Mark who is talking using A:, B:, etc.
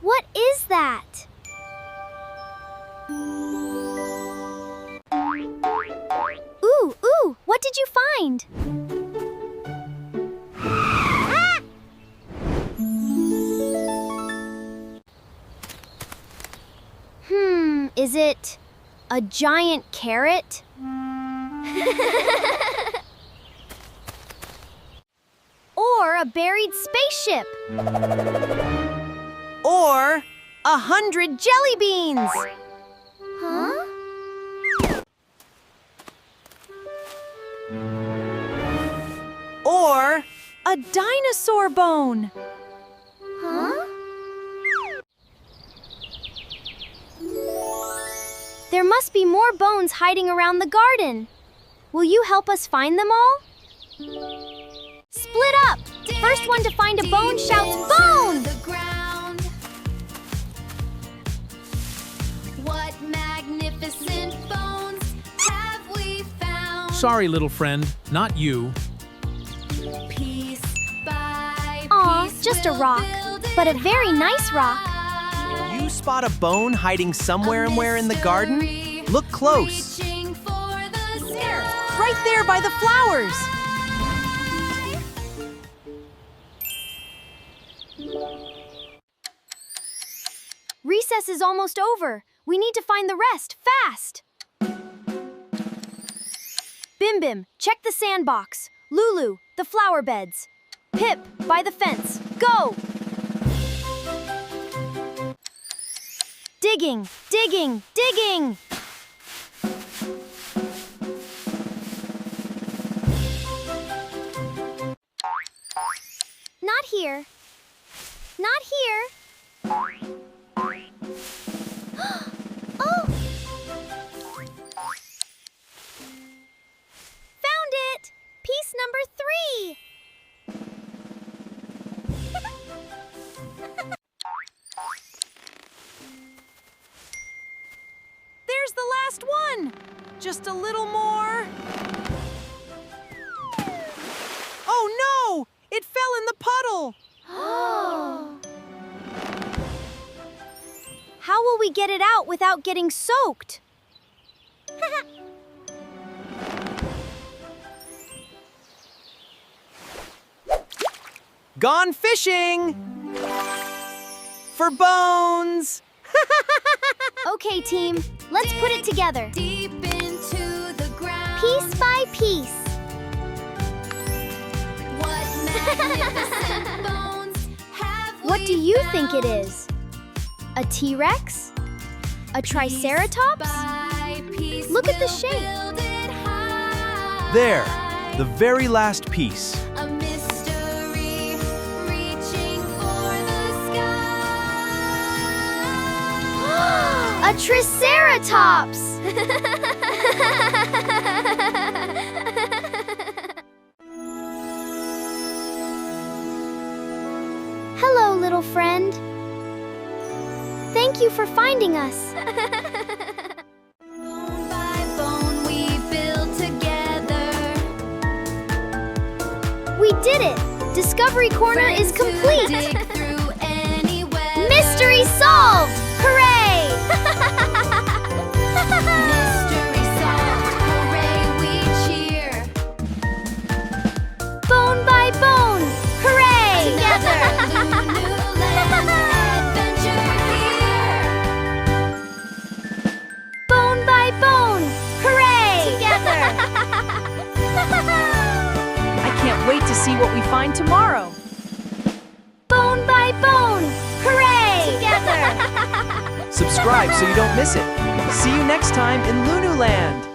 A: What is that? Ooh, what did you find? Ah! Is it a giant carrot? Or a buried spaceship?
B: Or 100 jelly beans!
A: Huh?
B: Or a dinosaur bone!
A: Huh? There must be more bones hiding around the garden. Will you help us find them all? Split up! First one to find a bone shouts bone!
C: What magnificent bones have we found?
D: Sorry, little friend, not you.
C: Piece by
A: Aw,
C: piece
A: just a
C: we'll
A: rock,
C: build it
A: but a very nice rock.
C: high.
B: You spot a bone hiding somewhere in the garden?
C: Mystery
B: Look close.
C: reaching for the
B: There,
C: sky.
B: right there by the flowers.
A: Recess is almost over. We need to find the rest, fast! BimBim, check the sandbox. Lulu, the flower beds. Pip, by the fence. Go! Digging, digging, digging! Not here. Not here. Oh! Found it! Piece number 3.
B: There's the last one. Just a little more. Oh no! It fell in the puddle.
A: Oh! How will we get it out without getting soaked?
B: Gone fishing! For bones!
A: Okay, team, let's put it together.
C: Deep into the ground.
A: Piece by piece.
C: What magnificent bones have
A: What
C: we
A: do you think
C: found?
A: it is? A T-Rex? A Triceratops?
C: By piece
A: Look at the
C: we'll
A: shape.
C: build it high.
B: There, the very last piece.
C: A mystery reaching for the sky.
A: A Triceratops! Hello, little friend. Thank you for finding us.
C: Bone by bone we build together.
A: We did it! Discovery Corner is
C: Friends who
A: complete!
C: dig through any weather.
A: Mystery solved! Hooray!
C: Mystery solved. Hooray, we cheer.
A: Bone by bone! Hooray!
C: Together. Lunoo land adventure here.
A: Bone by bone! Hooray!
C: Together.
B: I can't wait to see what we find tomorrow.
A: Bone by bone! Hooray!
C: Together.
B: Subscribe so you don't miss it. See you next time in Lunoo Land.